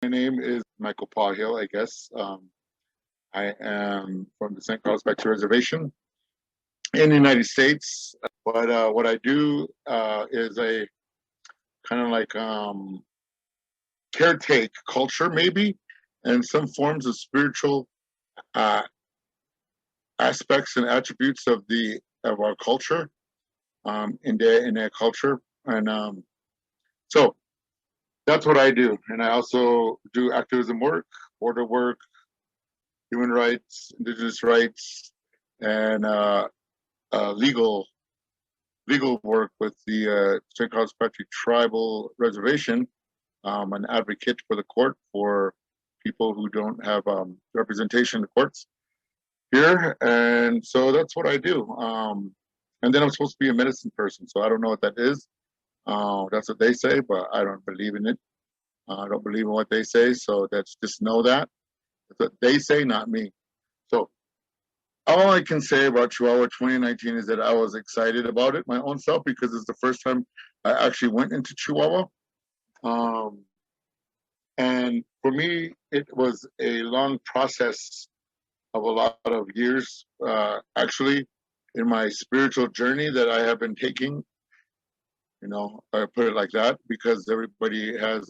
My name is Michael Paul Hill, I guess. I am from the St. Carlos Back Reservation in the United States. But what I do is a kind of like caretake culture, maybe, and some forms of spiritual uh, aspects and attributes of our culture in their culture, and so that's what I do. And I also do activism work, border work, human rights, indigenous rights, and legal work with the St. Carlos Patrick Tribal Reservation. An advocate for the court for people who don't have representation in the courts here, and so that's what I do. And then I'm supposed to be a medicine person, so I don't know what that is. That's what they say, but I don't believe in it. I don't believe in what they say, so that's just know that. That's what they say, not me. So all I can say about Chihuahua 2019 is that I was excited about it my own self because it's the first time I actually went into Chihuahua. And for me, it was a long process of a lot of years, actually, in my spiritual journey that I have been taking. I put it like that because everybody has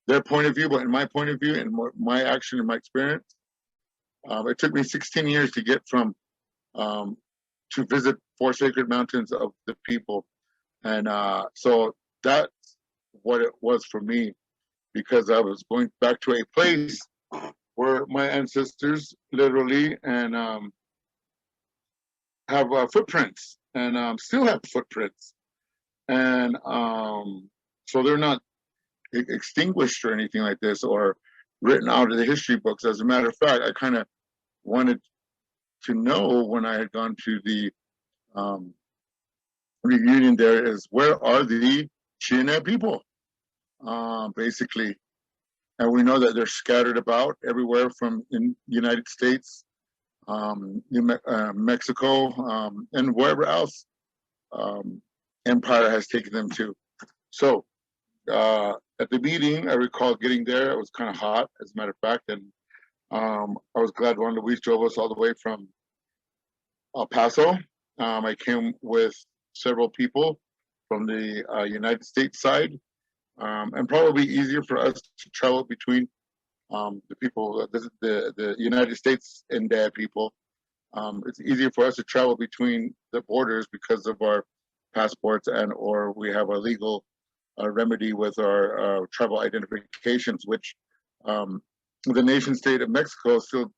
their point of view, but in my point of view and my action and my experience, it took me 16 years to get from to visit 4 sacred mountains of the people. And so that's what it was for me, because I was going back to a place where my ancestors literally and have footprints and still have footprints. And so they're not extinguished or anything like this or written out of the history books. As a matter of fact, I kind of wanted to know when I had gone to the reunion there is where are the China people, basically. And we know that they're scattered about everywhere from in the United States, Mexico, and wherever else empire has taken them to. So at the meeting, I recall getting there. It was kind of hot, as a matter of fact, and I was glad Juan Luis drove us all the way from El Paso. I came with several people from the United States side, and probably easier for us to travel between the people, the United States and their people. It's easier for us to travel between the borders because of our passports or we have a legal remedy with our tribal identifications, which the nation state of Mexico still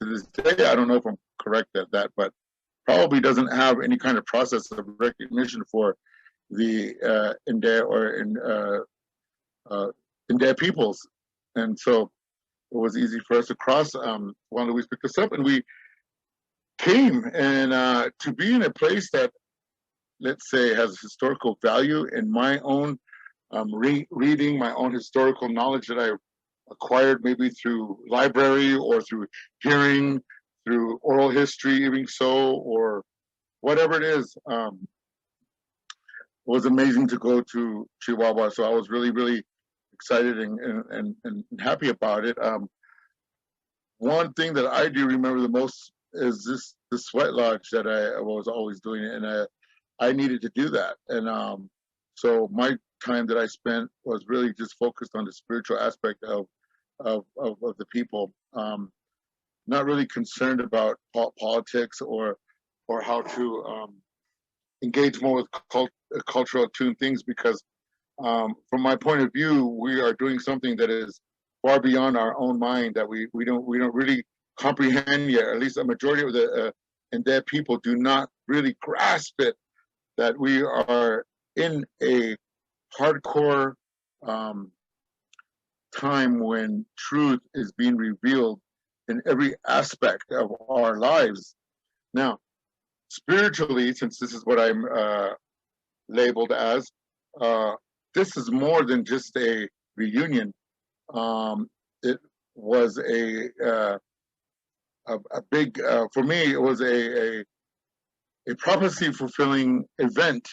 to this day, I don't know if I'm correct at that, but probably doesn't have any kind of process of recognition for the India peoples. And so it was easy for us to cross. Juan Luis picked us up and we came, and to be in a place that, let's say, has historical value in my own reading, my own historical knowledge that I acquired maybe through library or through hearing, through oral history, even so, or whatever it is. It was amazing to go to Chihuahua. So I was really, really excited and happy about it. One thing that I do remember the most is the sweat lodge that I was always doing, and I needed to do that. And so my time that I spent was really just focused on the spiritual aspect of the people. Not really concerned about politics or how to engage more with cultural attuned things, because from my point of view, we are doing something that is far beyond our own mind that we don't really comprehend yet. At least a majority of the India people do not really grasp it, that we are in a hardcore time when truth is being revealed in every aspect of our lives. Now, spiritually, since this is what I'm labeled as, this is more than just a reunion. It was a big, for me, it was a prophecy fulfilling event.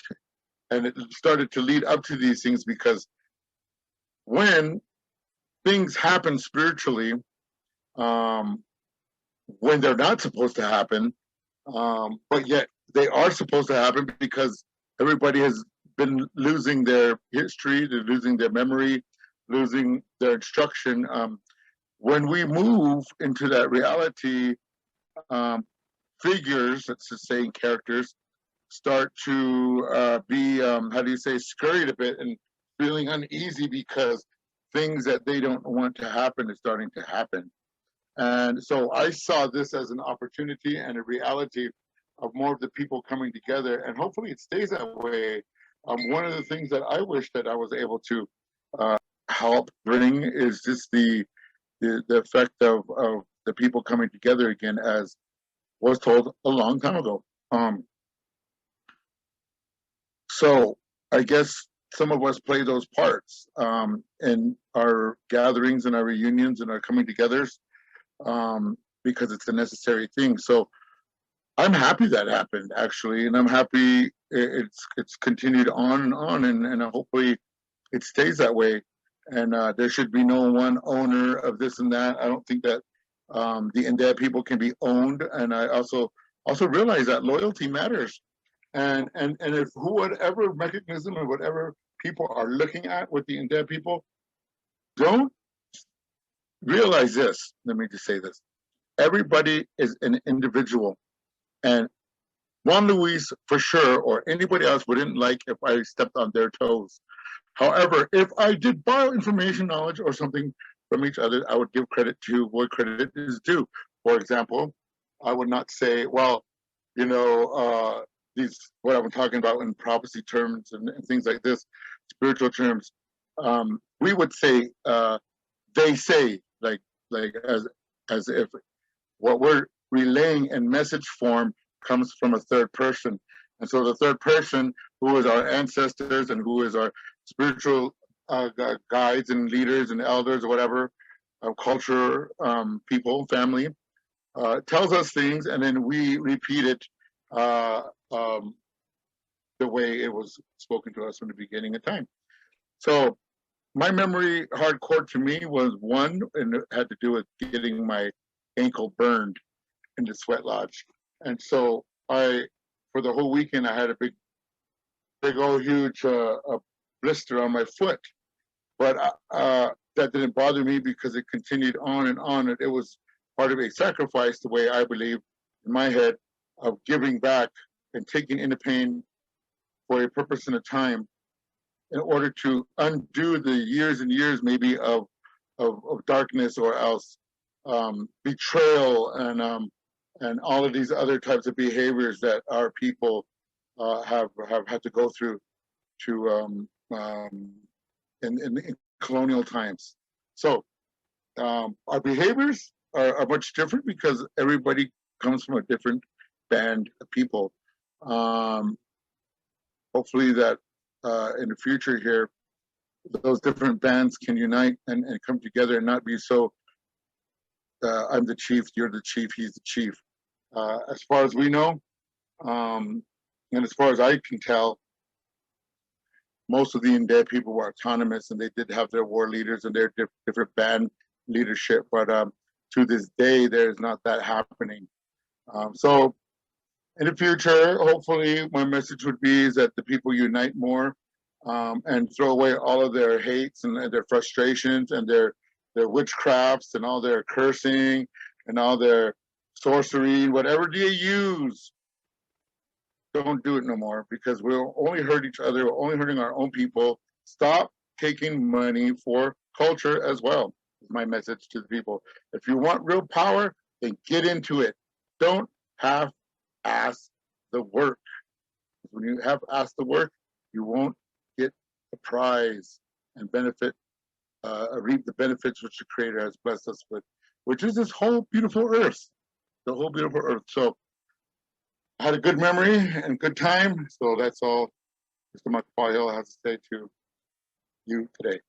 And it started to lead up to these things because when things happen spiritually when they're not supposed to happen, but yet they are supposed to happen because everybody has been losing their history, they're losing their memory, losing their instruction. When we move into that reality, figures, let's just say characters, start to be, how do you say, scurried a bit and feeling uneasy because things that they don't want to happen is starting to happen. And so I saw this as an opportunity and a reality of more of the people coming together, and hopefully it stays that way. One of the things that I wish that I was able to help bring is just the effect of the people coming together again, as was told a long time ago. So I guess some of us play those parts in our gatherings and our reunions and our coming togethers because it's a necessary thing. So I'm happy that happened, actually, and I'm happy it's continued on, and hopefully it stays that way. And there should be no one owner of this and that. I don't think that the India people can be owned, and I also realize that loyalty matters. And if whatever mechanism or whatever people are looking at with the India people, don't realize this. Let me just say this: everybody is an individual, and Juan Luis for sure, or anybody else, wouldn't like if I stepped on their toes. However, if I did borrow information, knowledge, or something from each other, I would give credit to what credit is due. For example, I would not say, well, you know, these what I'm talking about in prophecy terms and things like this, spiritual terms. We would say, they say, like as if what we're relaying in message form comes from a third person. And so the third person, who is our ancestors and who is our spiritual guides and leaders and elders or whatever, culture, people, family, tells us things, and then we repeat it the way it was spoken to us from the beginning of time. So my memory hardcore to me was one, and it had to do with getting my ankle burned in the sweat lodge. And so for the whole weekend, I had a big old huge a blister on my foot. But that didn't bother me because it continued on and on. It was part of a sacrifice, the way I believe in my head, of giving back and taking in the pain for a purpose and a time in order to undo the years and years maybe of darkness, or else betrayal and all of these other types of behaviors that our people have had to go through to in colonial times. So our behaviors are much different because everybody comes from a different band of people. Hopefully that in the future here, those different bands can unite and come together and not be so, I'm the chief, you're the chief, he's the chief. As far as we know, and as far as I can tell, most of the Indeed people were autonomous, and they did have their war leaders and their different band leadership. But to this day, there's not that happening. So in the future, hopefully, my message would be is that the people unite more and throw away all of their hates and their frustrations and their witchcrafts and all their cursing and all their sorcery, whatever they use. Don't do it no more, because we'll only hurt each other. We're only hurting our own people. Stop taking money for culture as well, is my message to the people. If you want real power, then get into it. Don't half-ass the work. When you half-ass the work, you won't get the prize and benefit, reap the benefits which the Creator has blessed us with, which is this whole beautiful earth, the whole beautiful earth. So I had a good memory and good time. So that's all Mr. Macapal has to say to you today.